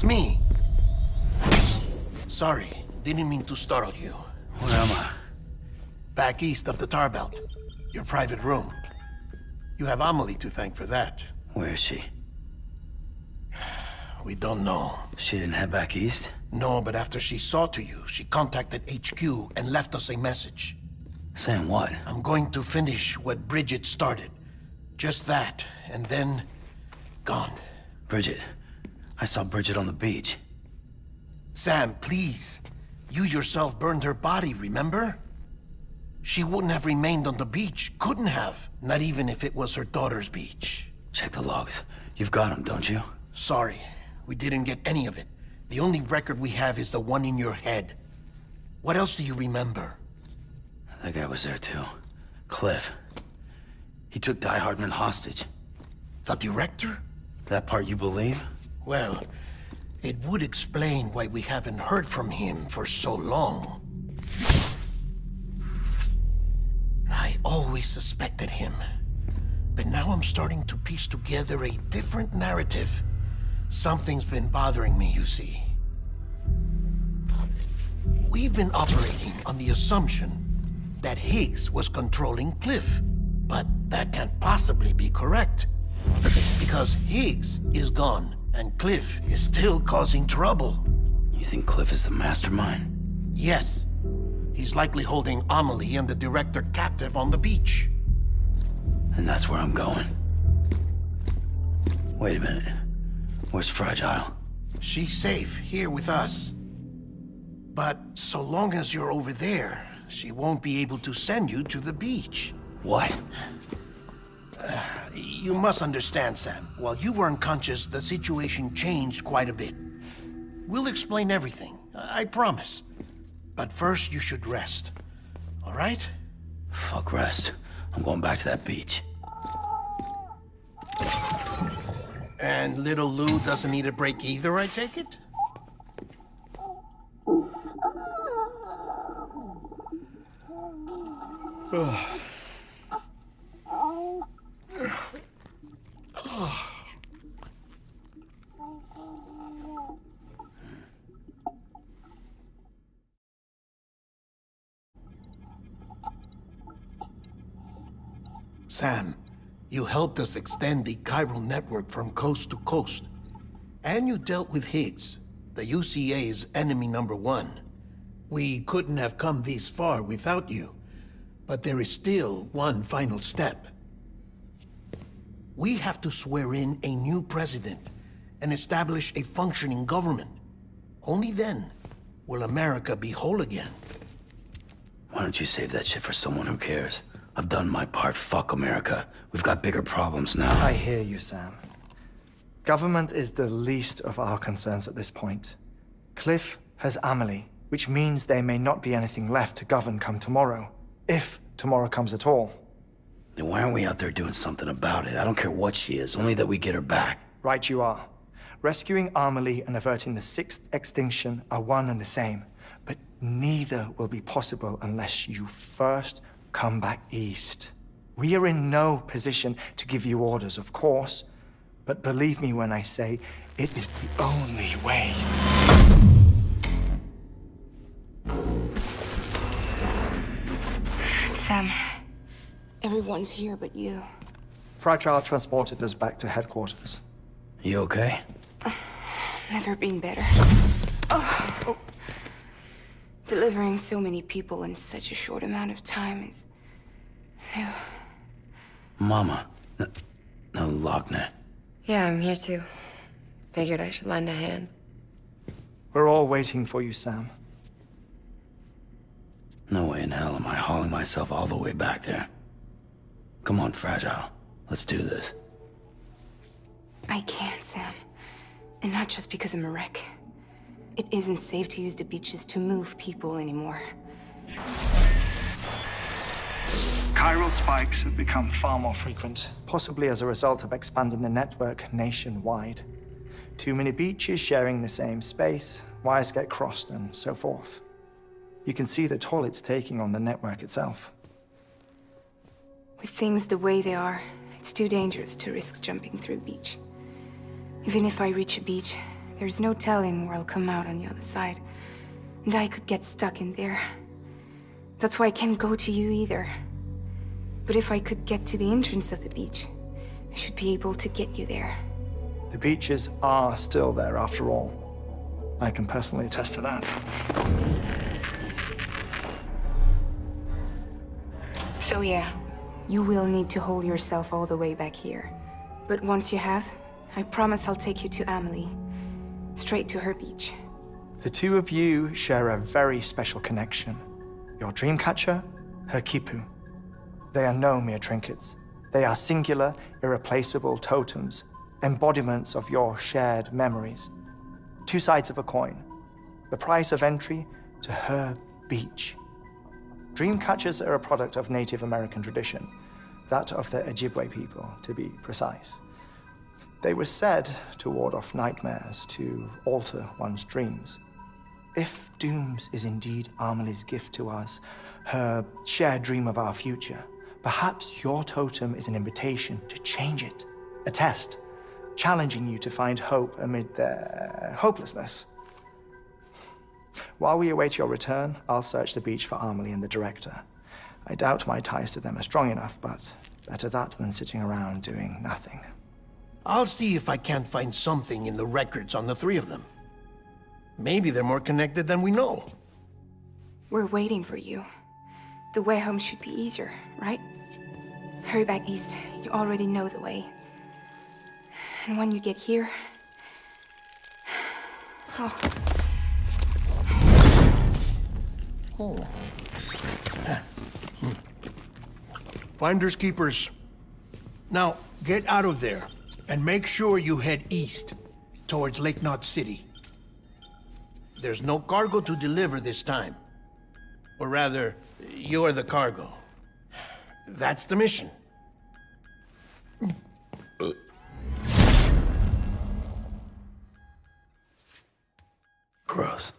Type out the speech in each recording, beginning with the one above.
me. Sorry, didn't mean to startle you. Where am I? Back east of the tar belt. Your private room. You have Amelie to thank for that. Where is she? We don't know. She didn't head back east? No, but after she saw to you, she contacted HQ and left us a message. Saying what? I'm going to finish what Bridget started. Just that, and then... gone. Bridget. I saw Bridget on the beach. Sam, please. You yourself burned her body, remember? She wouldn't have remained on the beach. Couldn't have. Not even if it was her daughter's beach. Check the logs. You've got them, don't you? Sorry. We didn't get any of it. The only record we have is the one in your head. What else do you remember? That guy was there too. Cliff. He took Die Hardman hostage. The director? That part you believe? Well, it would explain why we haven't heard from him for so long. I always suspected him. But now I'm starting to piece together a different narrative. Something's been bothering me, you see. We've been operating on the assumption that Higgs was controlling Cliff. But that can't possibly be correct. Because Higgs is gone, and Cliff is still causing trouble. You think Cliff is the mastermind? Yes. He's likely holding Amelie and the director captive on the beach. And that's where I'm going. Wait a minute. Where's Fragile? She's safe here with us. But so long as you're over there, she won't be able to send you to the beach. What? You must understand, Sam. While you were unconscious, the situation changed quite a bit. We'll explain everything, I promise. But first, you should rest. All right? Fuck rest. I'm going back to that beach. And little Lou doesn't need a break either, I take it? Sam, you helped us extend the chiral network from coast to coast. And you dealt with Higgs, the UCA's enemy #1. We couldn't have come this far without you, but there is still one final step. We have to swear in a new president and establish a functioning government. Only then will America be whole again. Why don't you save that shit for someone who cares? I've done my part. Fuck America. We've got bigger problems now. I hear you, Sam. Government is the least of our concerns at this point. Cliff has Amelie, which means there may not be anything left to govern come tomorrow. If tomorrow comes at all. Then why aren't we out there doing something about it? I don't care what she is, only that we get her back. Right you are. Rescuing Amelie and averting the 6th extinction are one and the same. But neither will be possible unless you first come back east. We are in no position to give you orders, of course. But believe me when I say, it is the only way. Sam, everyone's here but you. Fragile transported us back to headquarters. You okay? Never been better. Oh. Delivering so many people in such a short amount of time is new. Mama. No, Lochner. Yeah, I'm here too. Figured I should lend a hand. We're all waiting for you, Sam. No way in hell am I hauling myself all the way back there. Come on, Fragile. Let's do this. I can't, Sam. And not just because I'm a wreck. It isn't safe to use the beaches to move people anymore. Chiral spikes have become far more Frequent, possibly as a result of expanding the network nationwide. Too many beaches sharing the same space, wires get crossed, and so forth. You can see the toll it's taking on the network itself. With things the way they are, it's too dangerous to risk jumping through a beach. Even if I reach a beach, There's no telling where I'll come out on the other side. And I could get stuck in there. That's why I can't go to you either. But if I could get to the entrance of the beach, I should be able to get you there. The beaches are still there after all. I can personally attest to that. So yeah, you will need to hold yourself all the way back here. But once you have, I promise I'll take you to Amelie. Straight to her beach. The two of you share a very special connection. Your dreamcatcher, her quipu. They are no mere trinkets. They are singular, irreplaceable totems, embodiments of your shared memories. Two sides of a coin. The price of entry to her beach. Dreamcatchers are a product of Native American tradition, that of the Ojibwe people, to be precise. They were said to ward off nightmares, to alter one's dreams. If Dooms is indeed Amelie's gift to us, her shared dream of our future, perhaps your totem is an invitation to change it. A test, challenging you to find hope amid their hopelessness. While we await your return, I'll search the beach for Amelie and the director. I doubt my ties to them are strong enough, but better that than sitting around doing nothing. I'll see if I can't find something in the records on the three of them. Maybe they're more connected than we know. We're waiting for you. The way home should be easier, right? Hurry back east. You already know the way. And when you get here... Oh. Oh. Finders keepers. Now, get out of there, and make sure you head east, towards Lake Knot City. There's no cargo to deliver this time. Or rather, you're the cargo. That's the mission. Gross.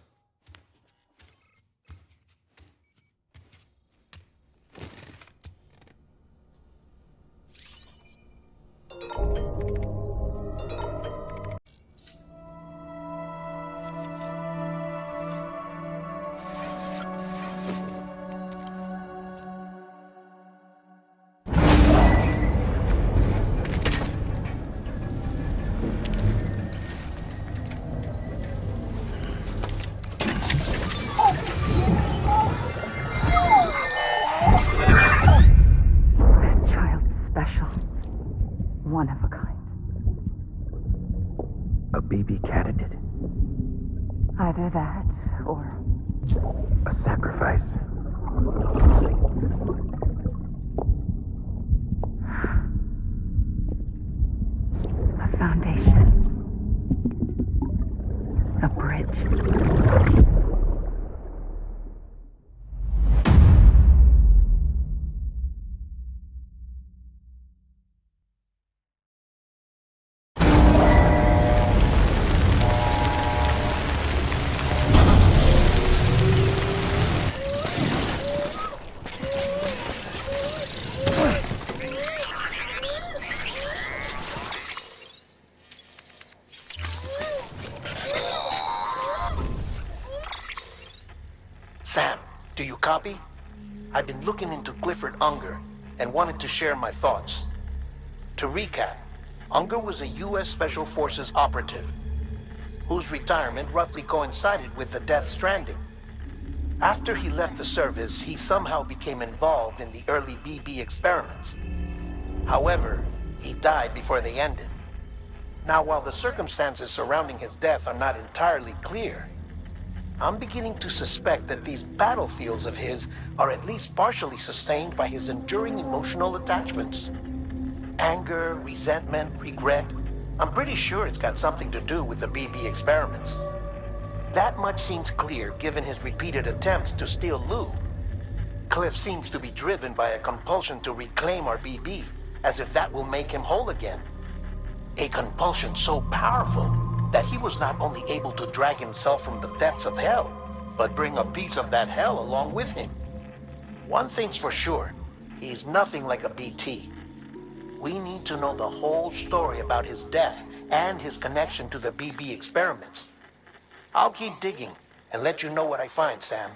One of a kind. A BB candidate. Either that, or... A sacrifice. A foundation. A bridge. Sam, do you copy? I've been looking into Clifford Unger and wanted to share my thoughts. To recap, Unger was a U.S. Special Forces operative whose retirement roughly coincided with the Death Stranding. After he left the service, he somehow became involved in the early BB experiments. However, he died before they ended. Now, while the circumstances surrounding his death are not entirely clear, I'm beginning to suspect that these battlefields of his are at least partially sustained by his enduring emotional attachments. Anger, resentment, regret. I'm pretty sure it's got something to do with the BB experiments. That much seems clear given his repeated attempts to steal Lou. Cliff seems to be driven by a compulsion to reclaim our BB, as if that will make him whole again. A compulsion so powerful that he was not only able to drag himself from the depths of hell, but bring a piece of that hell along with him. One thing's for sure, he's nothing like a BT. We need to know the whole story about his death and his connection to the BB experiments. I'll keep digging and let you know what I find, Sam.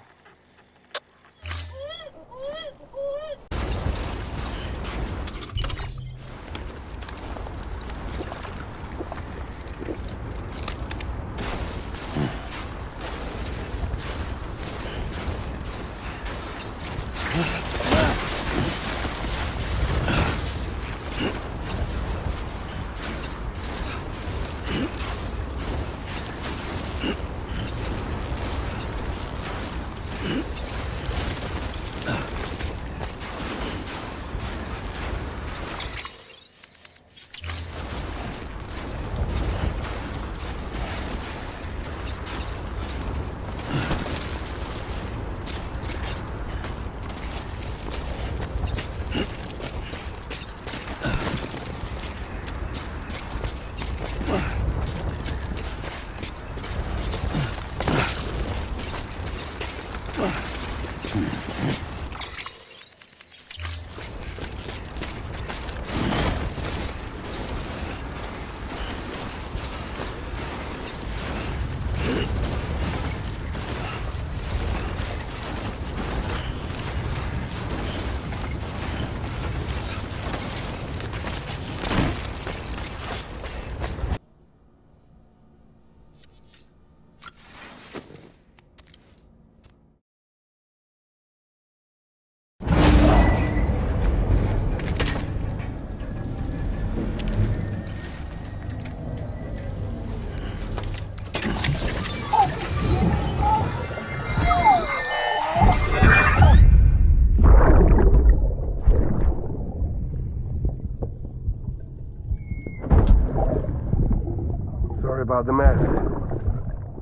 Sorry about the mess.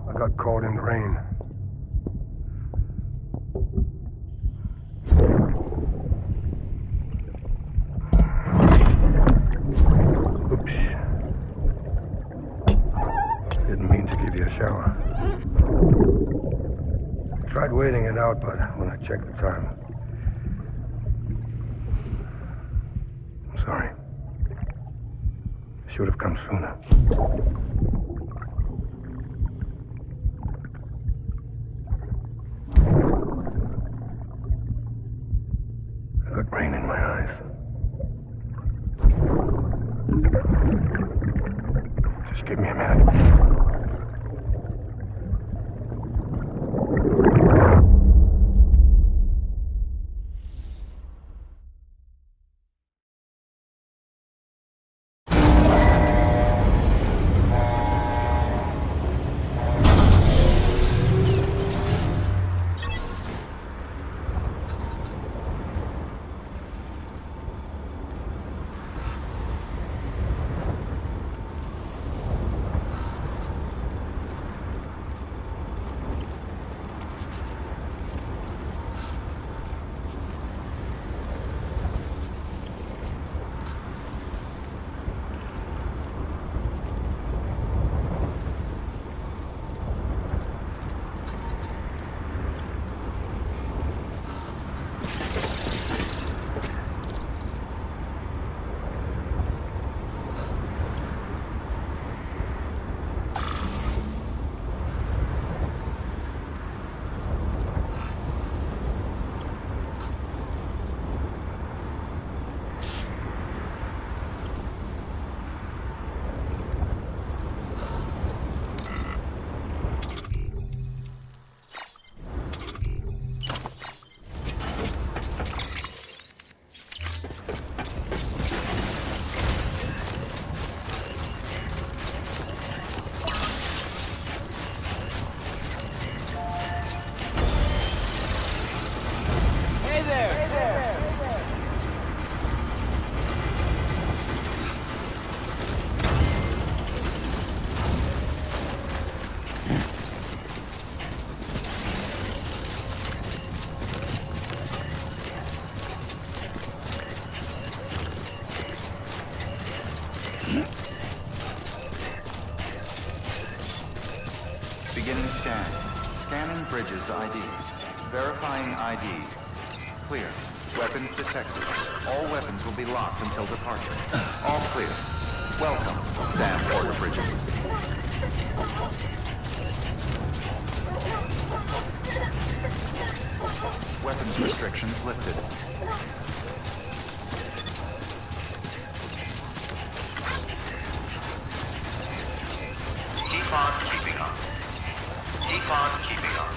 I got caught in the rain. Oops. Didn't mean to give you a shower. I tried waiting it out, but when I checked the time... I'm sorry. I should have come sooner. I got rain in my eyes. Just give me a minute. Beginning scan. Scanning bridges ID. Verifying ID. Clear. Weapons detected. All weapons will be locked until departure. All clear. Welcome, Sam Porter Bridges. Weapons restrictions lifted. Keep on keeping on. Keep on keeping on.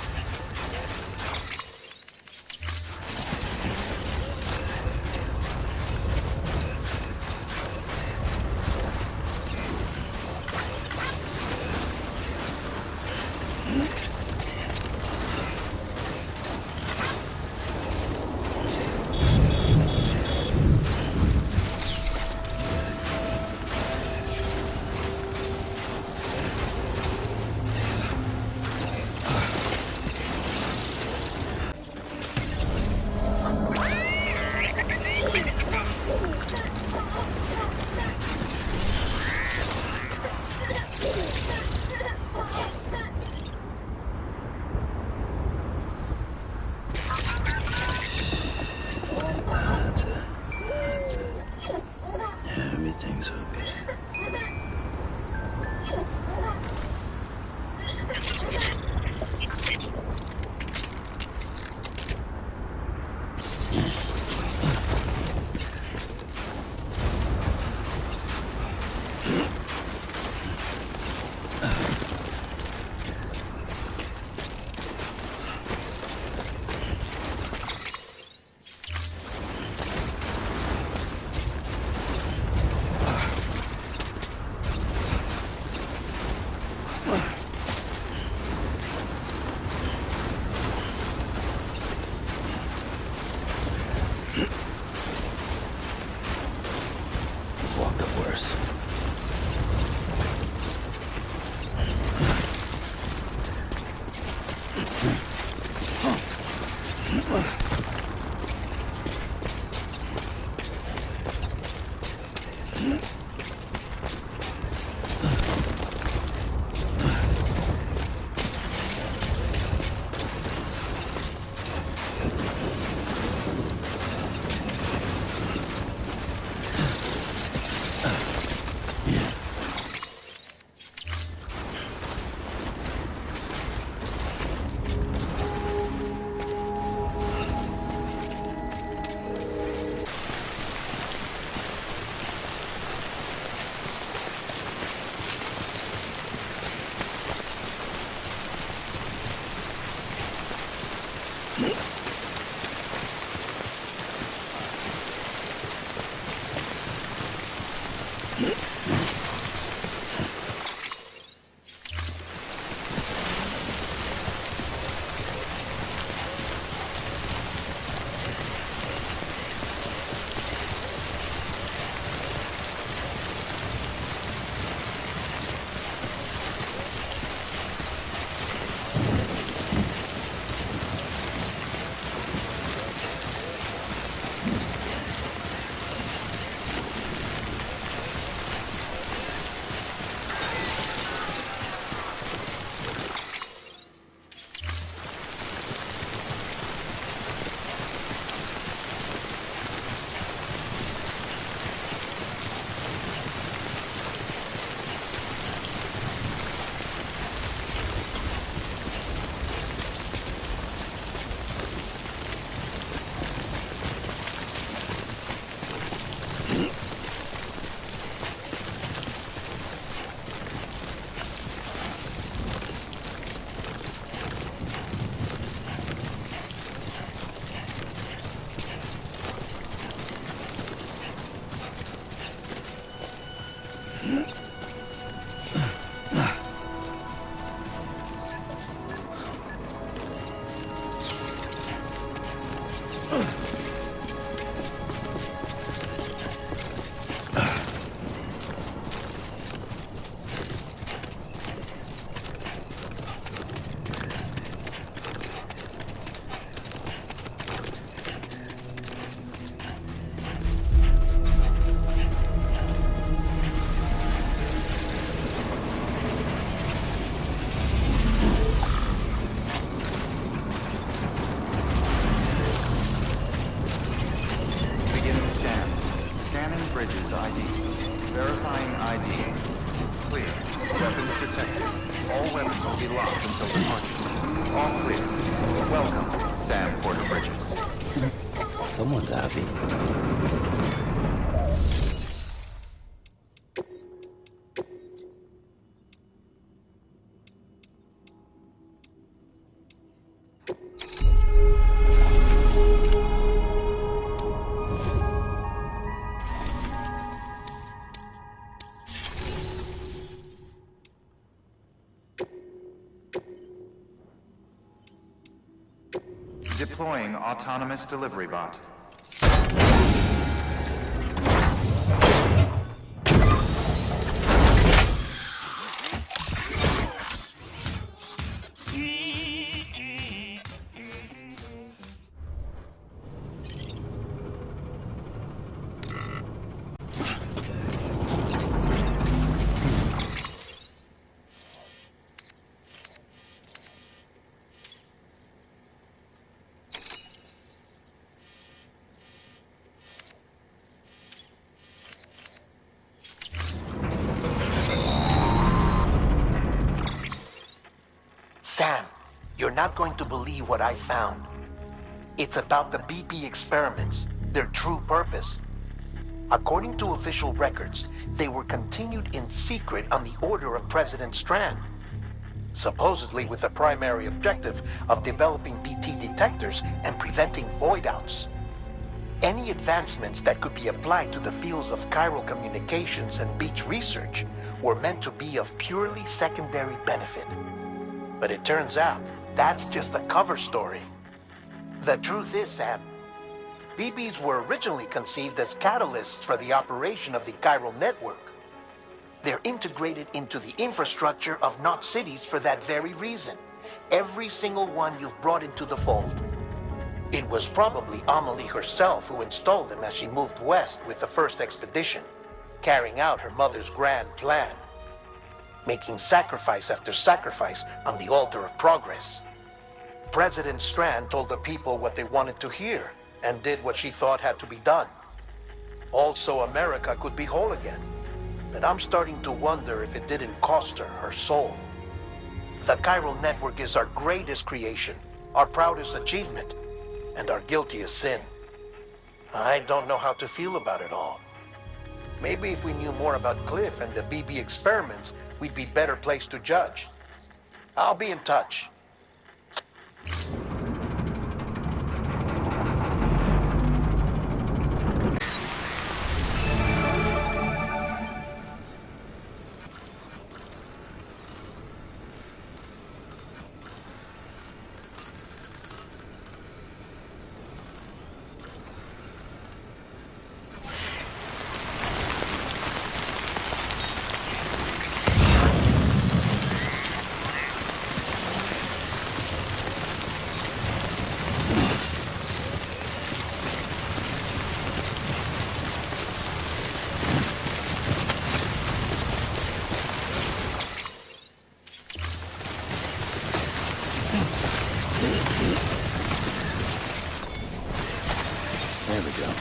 That's it. Everything's okay. Walked up worse. Bridges ID. Verifying ID. Clear. Weapons detected. All weapons will be locked until departure. All clear. Welcome, Sam Porter Bridges. Someone's happy. Deploying autonomous delivery bot. Sam, you're not going to believe what I found. It's about the BP experiments, their true purpose. According to official records, they were continued in secret on the order of President Strand, supposedly with the primary objective of developing BT detectors and preventing void-outs. Any advancements that could be applied to the fields of chiral communications and beach research were meant to be of purely secondary benefit. But it turns out, that's just the cover story. The truth is, Sam, BBs were originally conceived as catalysts for the operation of the chiral network. They're integrated into the infrastructure of Knot cities for that very reason. Every single one you've brought into the fold. It was probably Amelie herself who installed them as she moved west with the first expedition, carrying out her mother's grand plan. Making sacrifice after sacrifice on the altar of progress. President Strand told the people what they wanted to hear and did what she thought had to be done. Also, America could be whole again. But I'm starting to wonder if it didn't cost her her soul. The chiral network is our greatest creation, our proudest achievement, and our guiltiest sin. I don't know how to feel about it all. Maybe if we knew more about Cliff and the BB experiments, we'd be better placed to judge. I'll be in touch. There we go.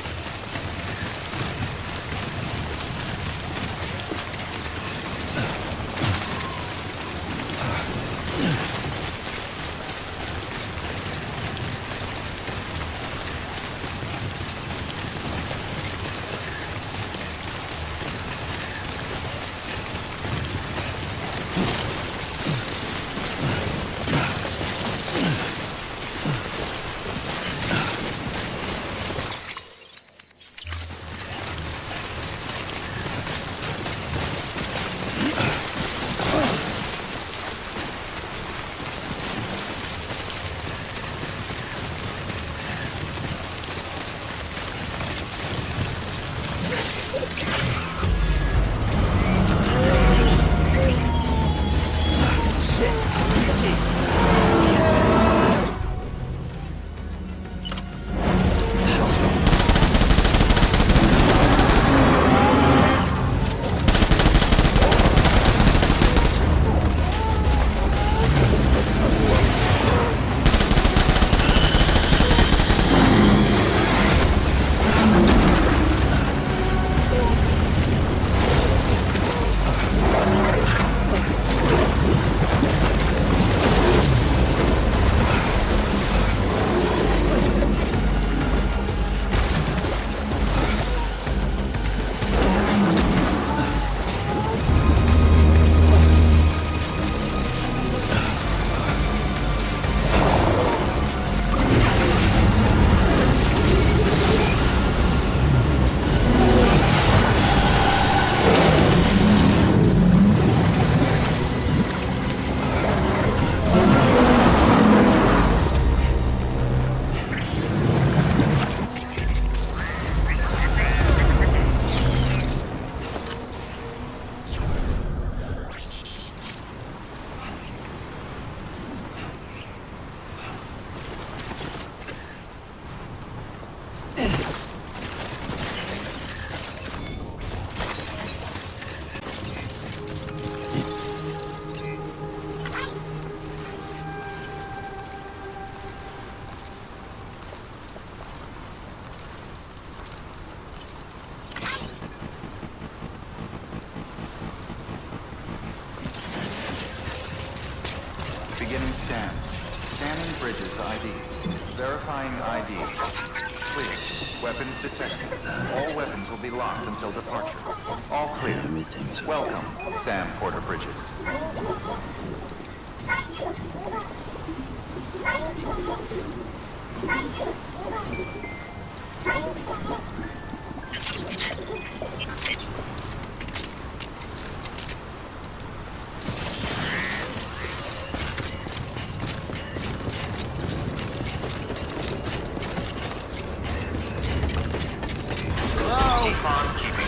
Bridges ID. Verifying ID. Clear. Weapons detected. All weapons will be locked until departure. All clear. Welcome, Sam Porter Bridges.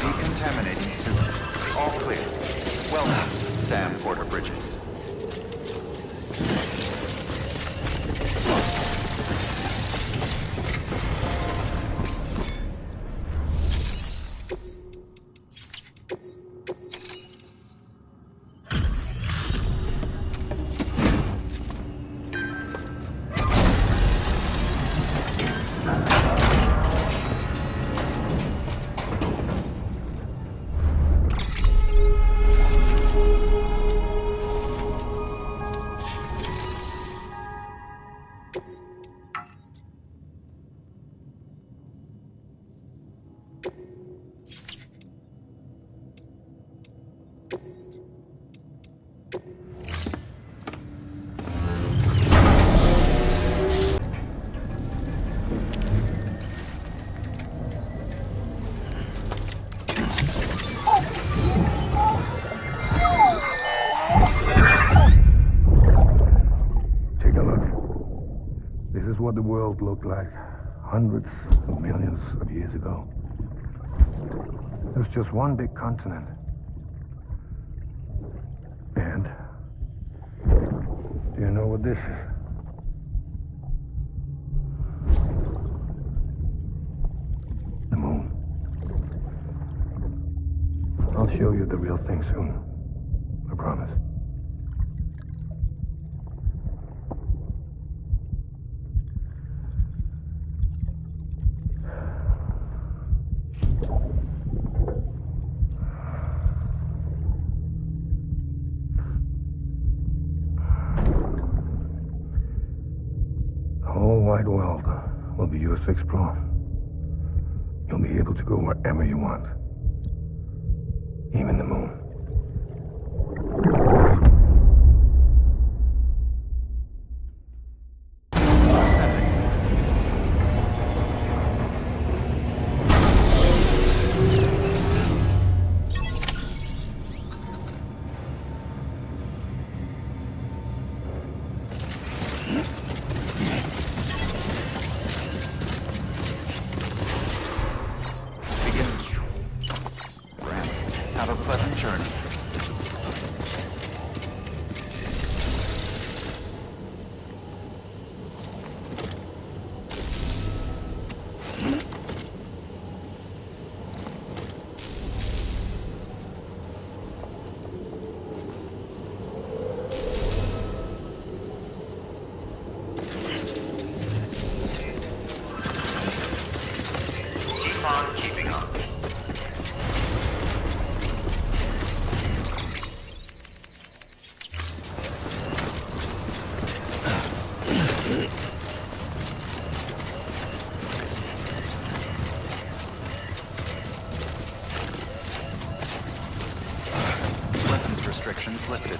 Decontaminating suit. All clear. Welcome, Sam Porter Bridges. What the world looked like hundreds of millions of years ago. There's just one big continent. And do you know what this is? The moon. I'll show you the real thing soon. I promise. Wide world will be yours to explore. You'll be able to go wherever you want. Even the moon. Have a pleasant journey. Keep on keeping on. Weapons restrictions lifted.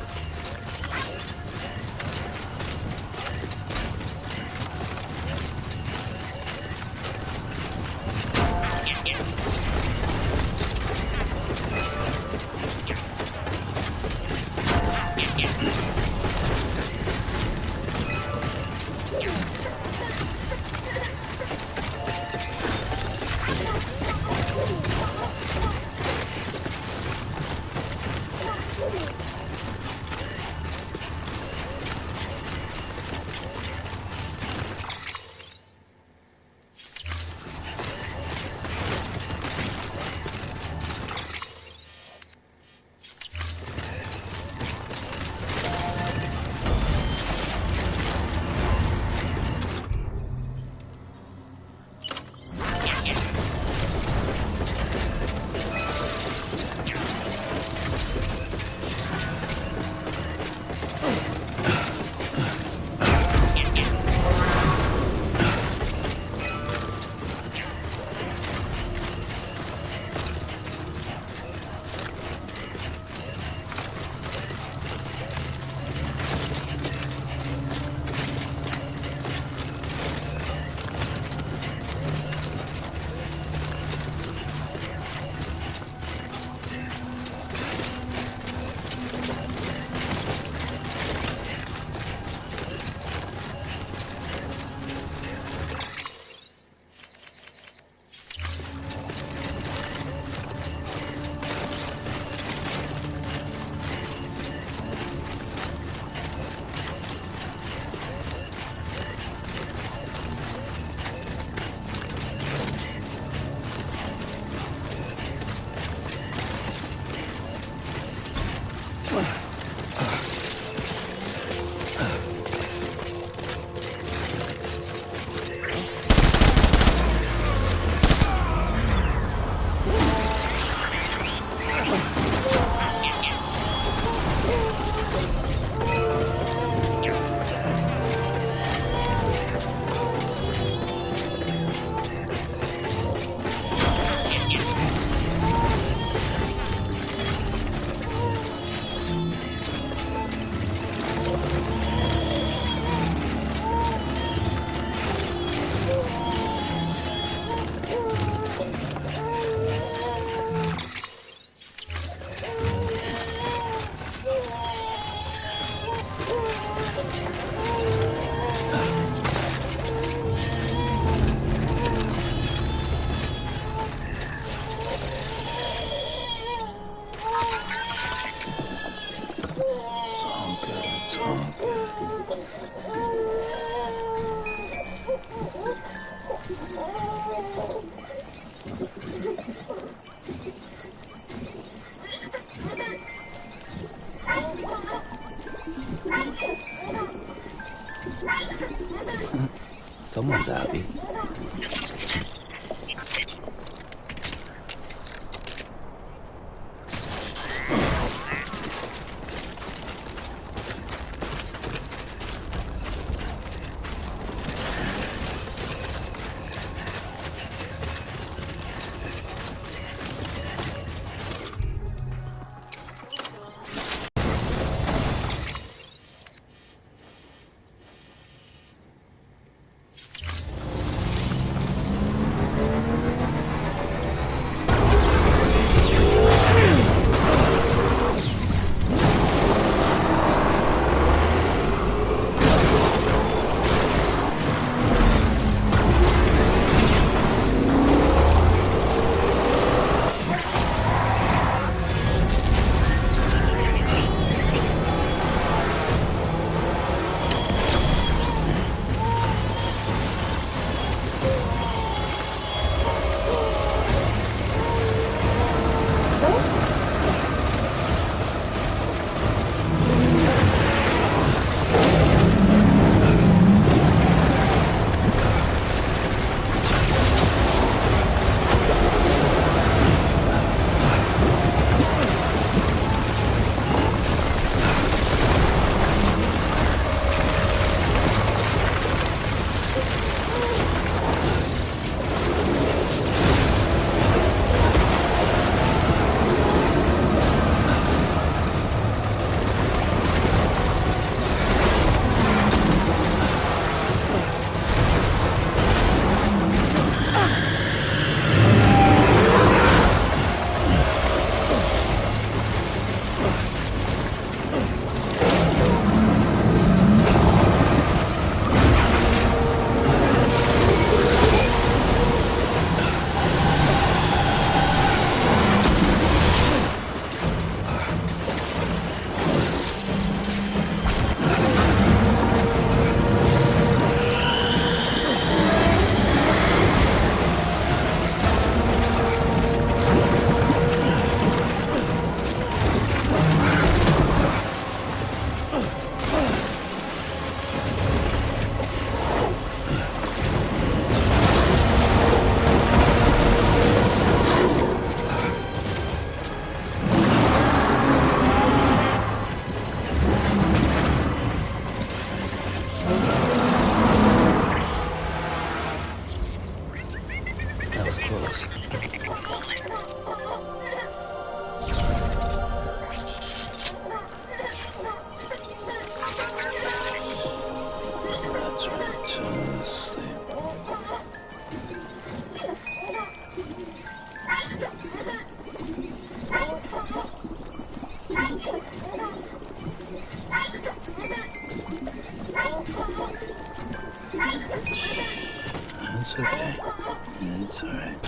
Someone's happy. That was close. Let's return to sleep. It's okay. It's alright.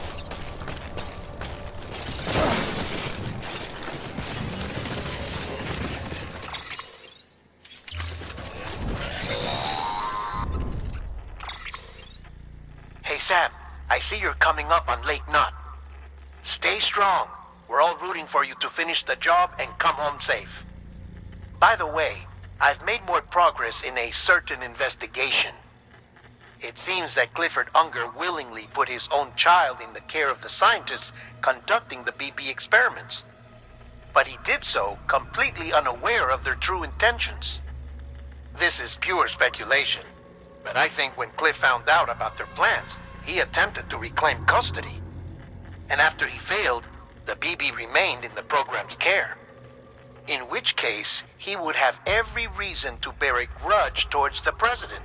Hey, Sam. I see you're coming up on Lake Knot. Stay strong. We're all rooting for you to finish the job and come home safe. By the way, I've made more progress in a certain investigation. It seems that Clifford Unger willingly put his own child in the care of the scientists conducting the BB experiments. But he did so completely unaware of their true intentions. This is pure speculation, but I think when Cliff found out about their plans, he attempted to reclaim custody. And after he failed, the BB remained in the program's care. In which case, he would have every reason to bear a grudge towards the president,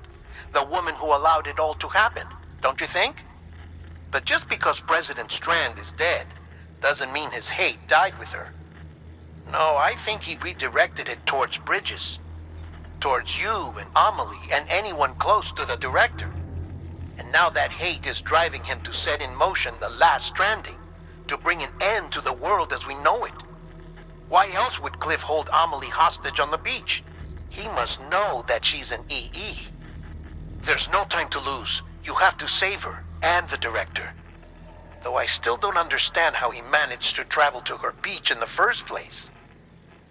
the woman who allowed it all to happen, don't you think? But just because President Strand is dead, doesn't mean his hate died with her. No, I think he redirected it towards Bridges. Towards you and Amelie and anyone close to the director. And now that hate is driving him to set in motion the last Stranding, to bring an end to the world as we know it. Why else would Cliff hold Amelie hostage on the beach? He must know that she's an EE. There's no time to lose. You have to save her. and the director. Though I still don't understand how he managed to travel to her beach in the first place.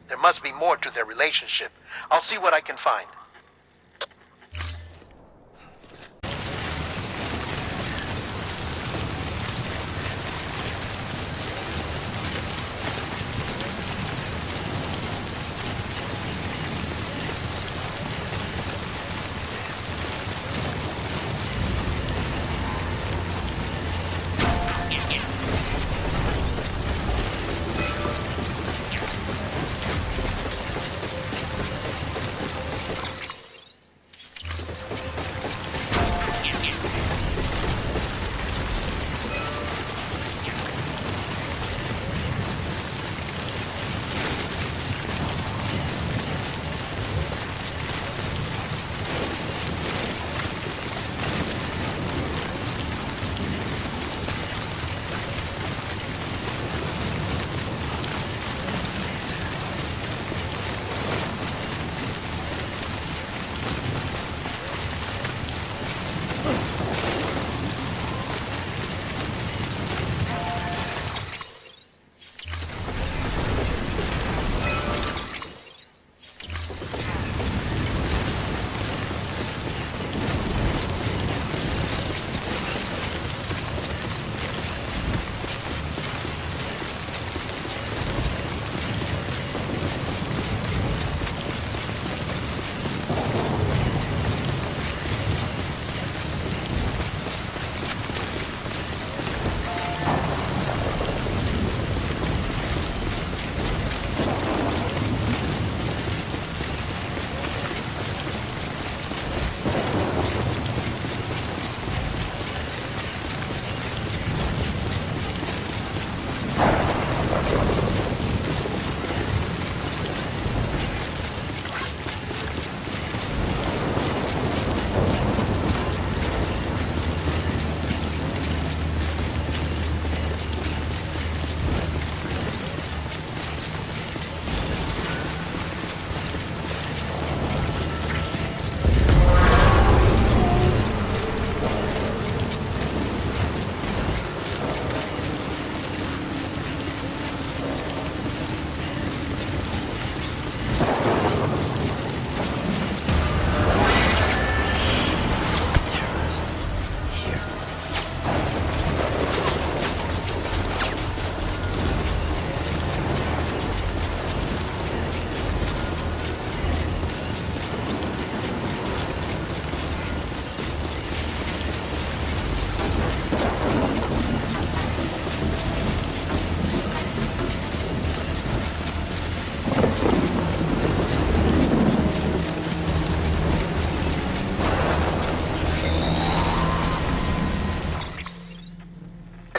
There must be more to their relationship. I'll see what I can find.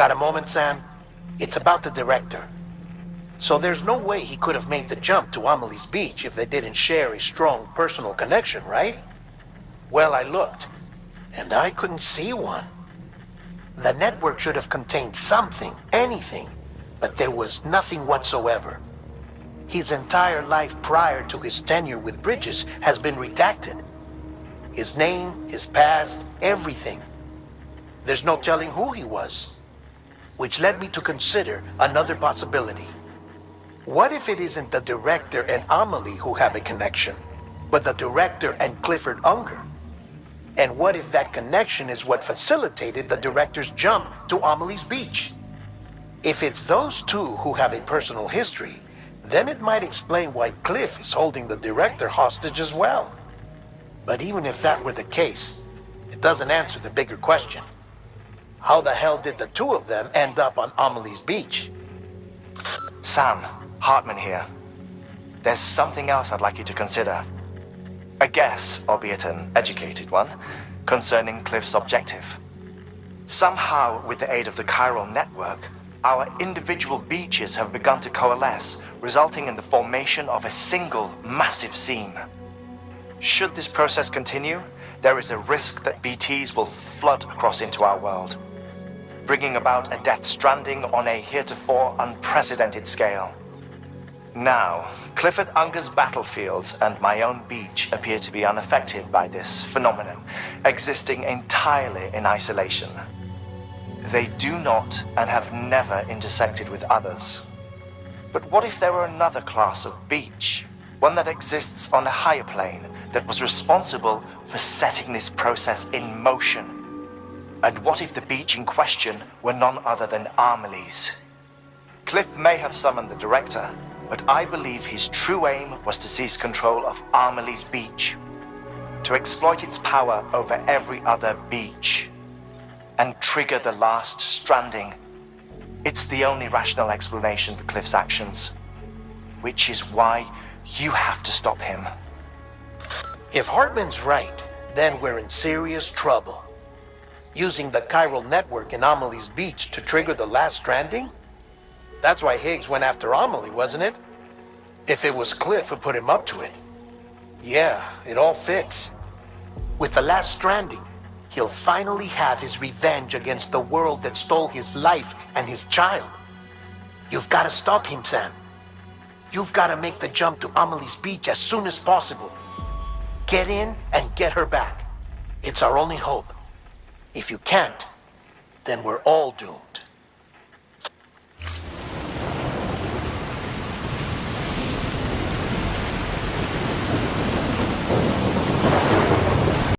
Got a moment, Sam? It's about the director. So there's no way he could have made the jump to Amelie's beach if they didn't share a strong personal connection, right? Well, I looked, and I couldn't see one. The network should have contained something, anything, but there was nothing whatsoever. His entire life prior to his tenure with Bridges has been redacted. His name, his past, everything. There's no telling who he was. Which led me to consider another possibility. What if it isn't the director and Amelie who have a connection, but the director and Clifford Unger? And what if that connection is what facilitated the director's jump to Amelie's beach? If it's those two who have a personal history, then it might explain why Cliff is holding the director hostage as well. But even if that were the case, it doesn't answer the bigger question. How the hell did the two of them end up on Amelie's beach? Sam, Hartman here. There's something else I'd like you to consider. A guess, albeit an educated one, concerning Cliff's objective. Somehow, with the aid of the chiral network, our individual beaches have begun to coalesce, resulting in the formation of a single massive seam. Should this process continue, there is a risk that BTs will flood across into our world, bringing about a death stranding on a heretofore unprecedented scale. Now, Clifford Unger's battlefields and my own beach appear to be unaffected by this phenomenon, existing entirely in isolation. They do not and have never intersected with others. But what if there were another class of beach? One that exists on a higher plane that was responsible for setting this process in motion? And what if the beach in question were none other than Amelie's? Cliff may have summoned the director, but I believe his true aim was to seize control of Amelie's beach, to exploit its power over every other beach, and trigger the last stranding. It's the only rational explanation for Cliff's actions, which is why you have to stop him. If Hartman's right, then we're in serious trouble. Using the chiral network in Amelie's beach to trigger the last stranding? That's why Higgs went after Amelie, wasn't it? If it was Cliff who put him up to it. Yeah, it all fits. With the last stranding, he'll finally have his revenge against the world that stole his life and his child. You've got to stop him, Sam. You've got to make the jump to Amelie's beach as soon as possible. Get in and get her back. It's our only hope. If you can't, then we're all doomed.